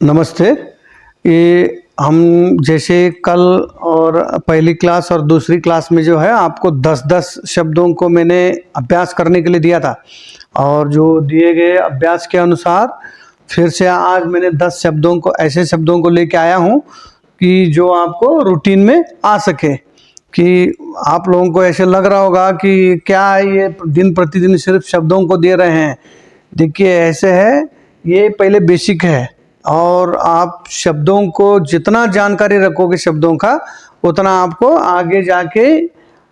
नमस्ते। ये हम जैसे कल और पहली क्लास और दूसरी क्लास में जो है आपको 10-10 शब्दों को मैंने अभ्यास करने के लिए दिया था और जो दिए गए अभ्यास के अनुसार फिर से आज मैंने 10 शब्दों को ऐसे शब्दों को लेके आया हूँ कि जो आपको रूटीन में आ सके। कि आप लोगों को ऐसे लग रहा होगा कि क्या ये दिन प्रतिदिन सिर्फ शब्दों को दे रहे हैं। देखिए ऐसे है, ये पहले बेसिक है और आप शब्दों को जितना जानकारी रखोगे शब्दों का उतना आपको आगे जाके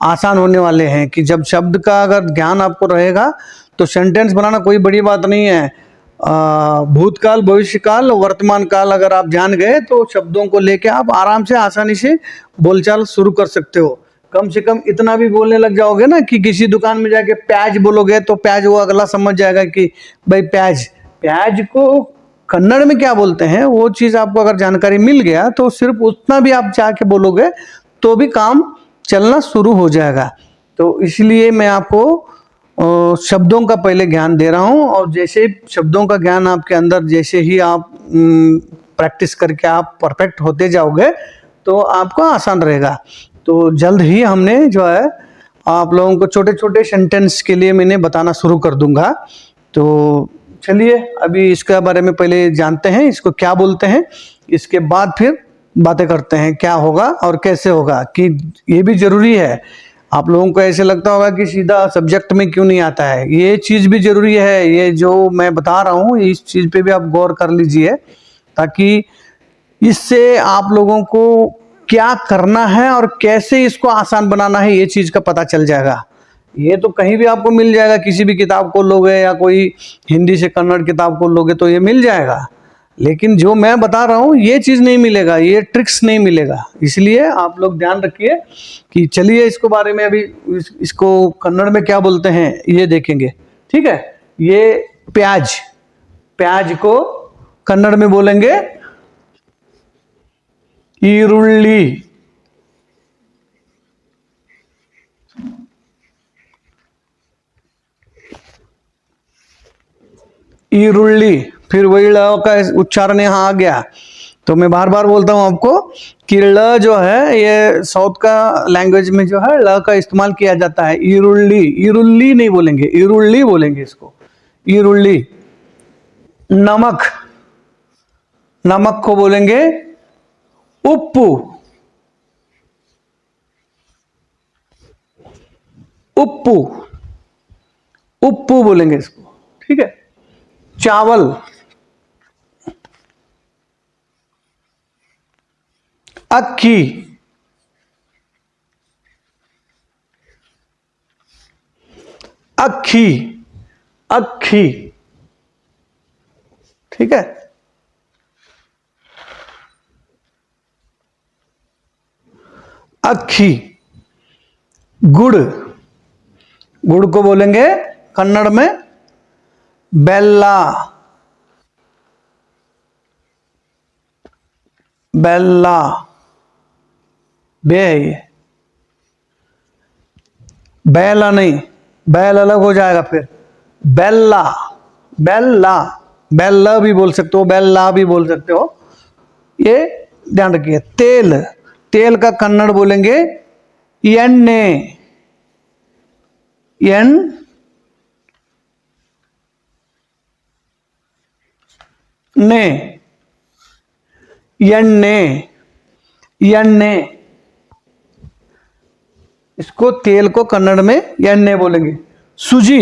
आसान होने वाले हैं। कि जब शब्द का अगर ज्ञान आपको रहेगा तो सेंटेंस बनाना कोई बड़ी बात नहीं है। भूतकाल, भविष्यकाल, वर्तमान काल अगर आप जान गए तो शब्दों को लेके आप आराम से आसानी से बोलचाल शुरू कर सकते हो। कम से कम इतना भी बोलने लग जाओगे ना कि किसी दुकान में जाके प्याज बोलोगे तो प्याज वो अगला समझ जाएगा कि भाई प्याज, प्याज को कन्नड़ में क्या बोलते हैं वो चीज़ आपको अगर जानकारी मिल गया तो सिर्फ उतना भी आप जाके बोलोगे तो भी काम चलना शुरू हो जाएगा। तो इसलिए मैं आपको शब्दों का पहले ज्ञान दे रहा हूँ और जैसे शब्दों का ज्ञान आपके अंदर जैसे ही आप प्रैक्टिस करके आप परफेक्ट होते जाओगे तो आपको आसान रहेगा। तो जल्द ही हमने जो है आप लोगों को छोटे छोटे सेंटेंस के लिए मैंने बताना शुरू कर दूंगा। तो चलिए अभी इसके बारे में पहले जानते हैं इसको क्या बोलते हैं, इसके बाद फिर बातें करते हैं क्या होगा और कैसे होगा। कि ये भी जरूरी है। आप लोगों को ऐसे लगता होगा कि सीधा सब्जेक्ट में क्यों नहीं आता है, ये चीज़ भी जरूरी है। ये जो मैं बता रहा हूँ इस चीज़ पे भी आप गौर कर लीजिए ताकि इससे आप लोगों को क्या करना है और कैसे इसको आसान बनाना है ये चीज़ का पता चल जाएगा। ये तो कहीं भी आपको मिल जाएगा, किसी भी किताब को लोगे या कोई हिंदी से कन्नड़ किताब को लोगे तो ये मिल जाएगा। लेकिन जो मैं बता रहा हूँ ये चीज़ नहीं मिलेगा, ये ट्रिक्स नहीं मिलेगा। इसलिए आप लोग ध्यान रखिए कि चलिए इसको बारे में अभी इसको कन्नड़ में क्या बोलते हैं ये देखेंगे। ठीक है, ये प्याज, प्याज को कन्नड़ में बोलेंगे ಈರುಳ್ಳಿ। ಈರುಳ್ಳಿ, फिर वही ल का उच्चारण यहाँ आ गया। तो मैं बार बार बोलता हूँ आपको कि ल जो है ये साउथ का लैंग्वेज में जो है ल का इस्तेमाल किया जाता है। ಈರುಳ್ಳಿ, ಈರುಳ್ಳಿ नहीं बोलेंगे, ಈರುಳ್ಳಿ बोलेंगे इसको, ಈರುಳ್ಳಿ। नमक, नमक को बोलेंगे उप्पू, उप्पू, उप्पू बोलेंगे इसको। ठीक है, चावल, अक्की, अक्खी, अक्खी। ठीक है, अक्खी। गुड़, गुड़ को बोलेंगे कन्नड़ में बेल्ला, बेल्ला, बे है ये, बेला नहीं, बैल अलग हो जाएगा फिर बेल्ला, बेल्ला, बेल्ला भी बोल सकते हो, बेल्ला भी बोल सकते हो, ये ध्यान रखिए। तेल, तेल का कन्नड़ बोलेंगे एण्णे, एन ने, एण्णे, एण्णे। इसको तेल को कन्नड़ में एण्णे बोलेंगे। सूजी,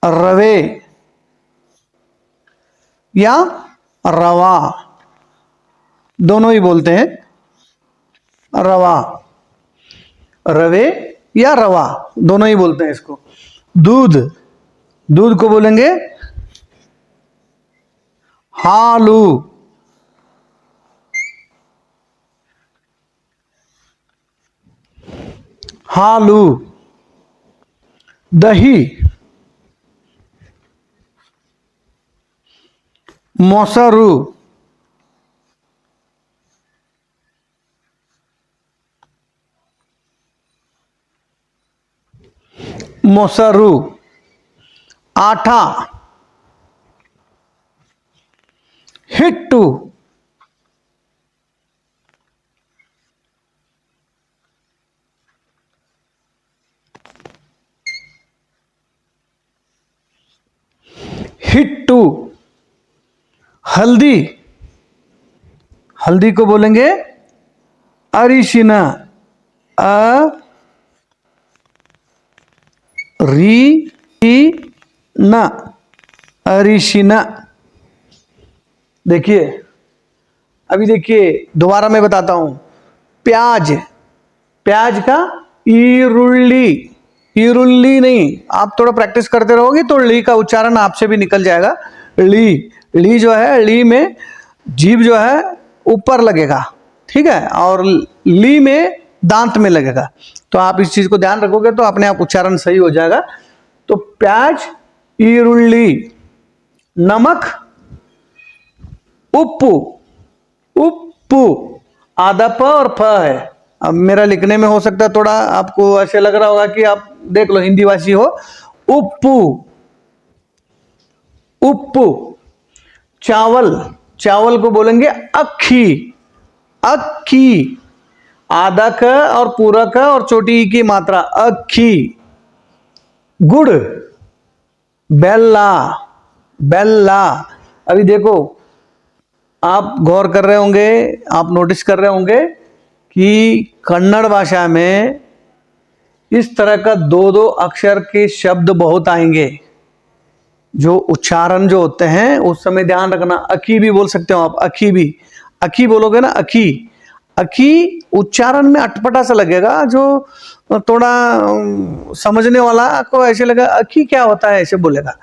रवे या रवा दोनों ही बोलते हैं, रवा, रवे या रवा दोनों ही बोलते हैं इसको। दूध, दूध को बोलेंगे हालू, हालू। दही, मोसरू, मोसरू, आठा, हिट्टू, हिट्टू, हल्दी, हल्दी को बोलेंगे अरिशिना, ना, अरिशिना। देखिए, अभी देखिए दोबारा मैं बताता हूं। प्याज, प्याज का ईरुल्ली, ईरुल्ली नहीं, आप थोड़ा प्रैक्टिस करते रहोगे तो ली का उच्चारण आपसे भी निकल जाएगा। ली, ली जो है, ली में जीभ जो है ऊपर लगेगा, ठीक है, और ली में दांत में लगेगा। तो आप इस चीज को ध्यान रखोगे तो अपने आप उच्चारण सही हो जाएगा। तो प्याज, ईरुल्ली, नमक, उप्पू, उप्पू, आधा प और फ है। अब मेरा लिखने में हो सकता है थोड़ा आपको ऐसे लग रहा होगा कि आप देख लो हिंदी भाषी हो। उप्पू, उप्पू। चावल, चावल को बोलेंगे अक्खी, अक्खी, आधा क और पूरा क और छोटी ई की मात्रा, अक्खी। गुड़, बेल्ला, बेल्ला। अभी देखो, आप गौर कर रहे होंगे, आप नोटिस कर रहे होंगे कि कन्नड़ भाषा में इस तरह का दो दो अक्षर के शब्द बहुत आएंगे। जो उच्चारण जो होते हैं उस समय ध्यान रखना। अखी भी बोल सकते हो आप, अखी भी, अखी बोलोगे ना, अखी, अखी उच्चारण में अटपटा सा लगेगा। जो थोड़ा समझने वाला को ऐसे लगा अखी क्या होता है, ऐसे बोलेगा।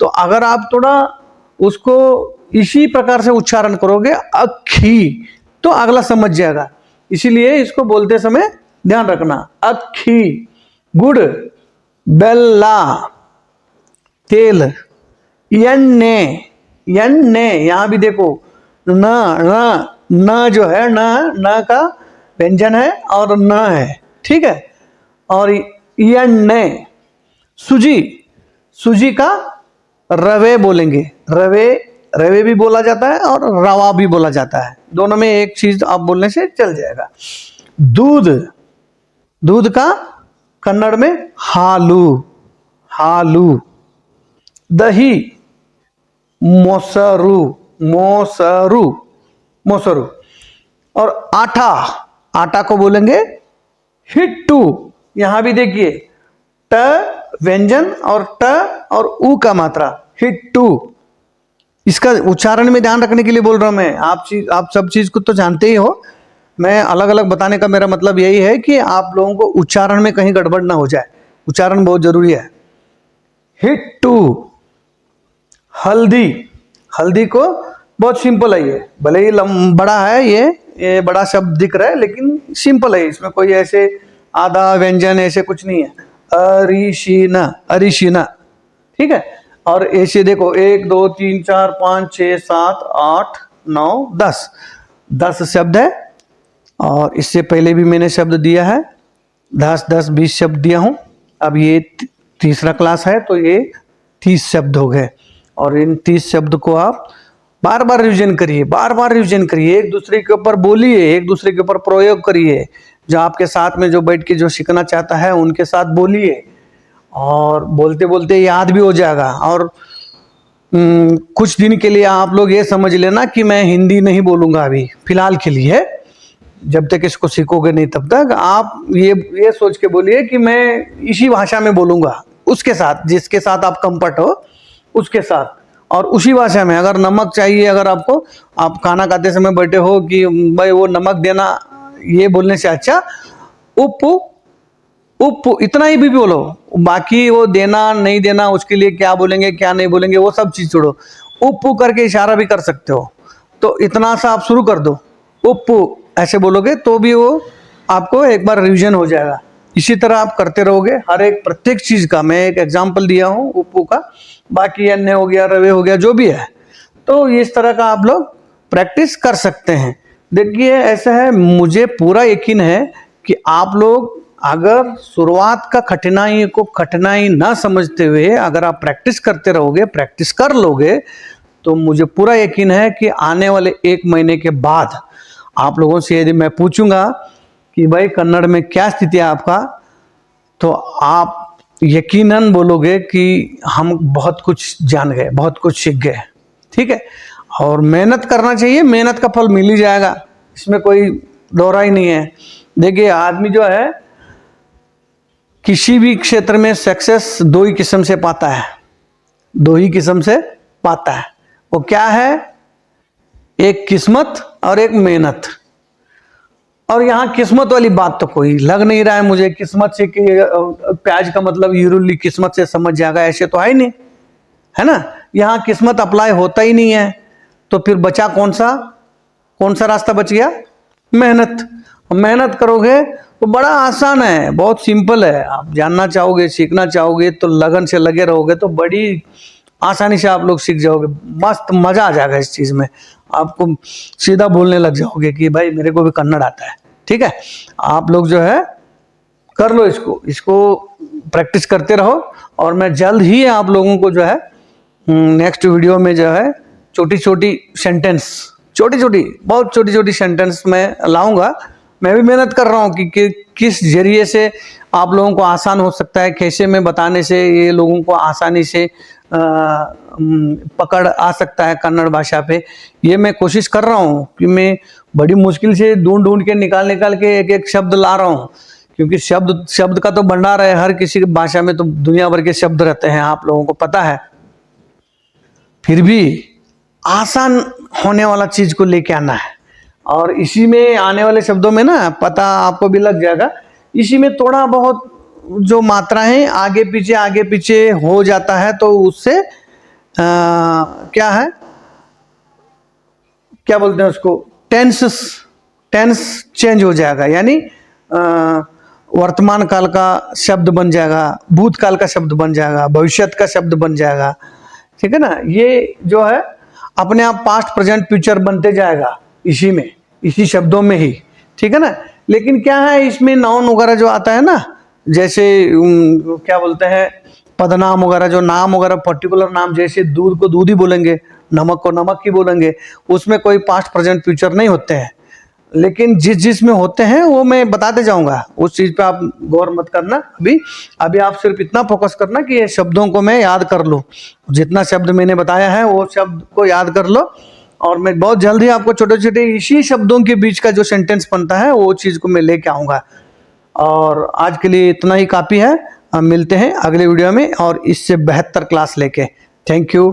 तो अगर आप थोड़ा उसको इसी प्रकार से उच्चारण करोगे अखी, तो अगला समझ जाएगा। इसीलिए इसको बोलते समय ध्यान रखना। अखी, गुड़, बेल्ला, तेल, यन्ने, यन्ने। यहां भी देखो न, न, न जो है, न, न का व्यंजन है और न है, ठीक है। और यन्ने, सूजी, सूजी का रवे बोलेंगे, रवे, रवे भी बोला जाता है और रवा भी बोला जाता है। दोनों में एक चीज आप बोलने से चल जाएगा। दूध, दूध का कन्नड़ में हालू, हालू। दही, मोसरू, मोसरू, मोसरू। और आटा, आटा को बोलेंगे हिट्टू। यहां भी देखिए ट व्यंजन और ट और ऊ का मात्रा, हिट्टू। इसका उच्चारण में ध्यान रखने के लिए बोल रहा हूं मैं। आप सब चीज को तो जानते ही हो। मैं अलग अलग बताने का मेरा मतलब यही है कि आप लोगों को उच्चारण में कहीं गड़बड़ ना हो जाए। उच्चारण बहुत जरूरी है। हिट्टू। हल्दी, हल्दी को बहुत सिंपल है ये, भले ही बड़ा है, ये बड़ा शब्द दिख रहा है लेकिन सिंपल है। इसमें कोई ऐसे आधा व्यंजन ऐसे कुछ नहीं है। अरिशिना, अरिशिना, ठीक है। और ऐसे देखो 1 2 3 4 5 6 7 8 9 10, 10 शब्द है। और इससे पहले भी मैंने शब्द दिया है, 10 10 20 शब्द दिया हूं। अब ये तीसरा क्लास है तो ये 30 शब्द हो गए। और इन 30 शब्द को आप बार बार रिवीजन करिए, बार बार रिवीजन करिए, एक दूसरे के ऊपर बोलिए, एक दूसरे के ऊपर प्रयोग करिए। जो आपके साथ में जो बैठ के जो सीखना चाहता है उनके साथ बोलिए, और बोलते बोलते याद भी हो जाएगा। और कुछ दिन के लिए आप लोग ये समझ लेना कि मैं हिंदी नहीं बोलूँगा अभी फिलहाल के लिए। जब तक इसको सीखोगे नहीं तब तक आप ये सोच के बोलिए कि मैं इसी भाषा में बोलूँगा, उसके साथ जिसके साथ आप कंफर्ट हो उसके साथ, और उसी भाषा में। अगर नमक चाहिए, अगर आपको, आप खाना खाते समय बैठे हो कि भाई वो नमक देना, ये बोलने से अच्छा उप्पू, उप्पू इतना ही भी बोलो। बाकी वो देना नहीं देना उसके लिए क्या बोलेंगे क्या नहीं बोलेंगे वो सब चीज़ छोड़ो। उप्पू करके इशारा भी कर सकते हो, तो इतना सा आप शुरू कर दो, उप्पू ऐसे बोलोगे तो भी वो आपको एक बार रिवीजन हो जाएगा। इसी तरह आप करते रहोगे हर एक प्रत्येक चीज़ का। मैं एक एग्जाम्पल दिया हूँ उप्पू का, बाकी अन्य हो गया, रवे हो गया, जो भी है। तो इस तरह का आप लोग प्रैक्टिस कर सकते हैं। देखिए ऐसा है, मुझे पूरा यकीन है कि आप लोग अगर शुरुआत का कठिनाई को कठिनाई ना समझते हुए अगर आप प्रैक्टिस करते रहोगे, प्रैक्टिस कर लोगे, तो मुझे पूरा यकीन है कि आने वाले 1 महीने के बाद आप लोगों से यदि मैं पूछूंगा कि भाई कन्नड़ में क्या स्थिति है आपका, तो आप यकीनन बोलोगे कि हम बहुत कुछ जान गए, बहुत कुछ सीख गए। ठीक है, और मेहनत करना चाहिए, मेहनत का फल मिल ही जाएगा, इसमें कोई दोहरा ही नहीं है। देखिए आदमी जो है किसी भी क्षेत्र में सक्सेस 2 ही किस्म से पाता है, 2 ही किस्म से पाता है। वो क्या है? एक किस्मत और एक मेहनत। और यहां किस्मत वाली बात तो कोई लग नहीं रहा है मुझे, किस्मत से कि प्याज का मतलब यूरुली किस्मत से समझ जाएगा, ऐसे तो है ही नहीं, है ना। यहां किस्मत अप्लाई होता ही नहीं है, तो फिर बचा कौन सा रास्ता बच गया? मेहनत। मेहनत करोगे तो बड़ा आसान है, बहुत सिंपल है। आप जानना चाहोगे, सीखना चाहोगे तो लगन से लगे रहोगे तो बड़ी आसानी से आप लोग सीख जाओगे, मस्त मजा आ जाएगा इस चीज में। आपको सीधा बोलने लग जाओगे कि भाई मेरे को भी कन्नड़ आता है। ठीक है, आप लोग जो है कर लो, इसको प्रैक्टिस करते रहो, और मैं जल्द ही आप लोगों को जो है नेक्स्ट वीडियो में जो है छोटी छोटी बहुत छोटी छोटी सेंटेंस में लाऊंगा। मैं भी मेहनत कर रहा हूँ कि किस जरिए से आप लोगों को आसान हो सकता है, कैसे मैं बताने से ये लोगों को आसानी से पकड़ आ सकता है कन्नड़ भाषा पे। ये मैं कोशिश कर रहा हूँ कि मैं बड़ी मुश्किल से ढूंढ के निकाल के एक एक शब्द ला रहा हूँ, क्योंकि शब्द का तो भंडार है, हर किसी की भाषा में तो दुनिया भर के शब्द रहते हैं, आप लोगों को पता है। फिर भी आसान होने वाला चीज को लेके आना है, और इसी में आने वाले शब्दों में ना पता आपको भी लग जाएगा, इसी में थोड़ा बहुत जो मात्रा है आगे पीछे हो जाता है, तो उससे क्या बोलते हैं उसको, टेंस चेंज हो जाएगा, यानी वर्तमान काल का शब्द बन जाएगा, भूतकाल का शब्द बन जाएगा, भविष्य का शब्द बन जाएगा। ठीक है ना, ये जो है अपने आप पास्ट प्रेजेंट फ्यूचर बनते जाएगा इसी शब्दों में ही। ठीक है ना, लेकिन क्या है इसमें नाउन वगैरह जो आता है ना, जैसे क्या बोलते हैं पदनाम वगैरह, जो नाम वगैरह पर्टिकुलर नाम, जैसे दूध को दूध ही बोलेंगे, नमक को नमक ही बोलेंगे, उसमें कोई पास्ट प्रेजेंट फ्यूचर नहीं होते हैं। लेकिन जिस में होते हैं वो मैं बताते जाऊंगा, उस चीज पे आप गौर मत करना। अभी आप सिर्फ इतना फोकस करना कि ये शब्दों को मैं याद कर लूँ, जितना शब्द मैंने बताया है वो शब्द को याद कर लो, और मैं बहुत जल्द ही आपको छोटे छोटे इसी शब्दों के बीच का जो सेंटेंस बनता है वो चीज को मैं लेके आऊंगा। और आज के लिए इतना ही काफी है, हम मिलते हैं अगले वीडियो में और इससे बेहतर क्लास लेके। Thank you.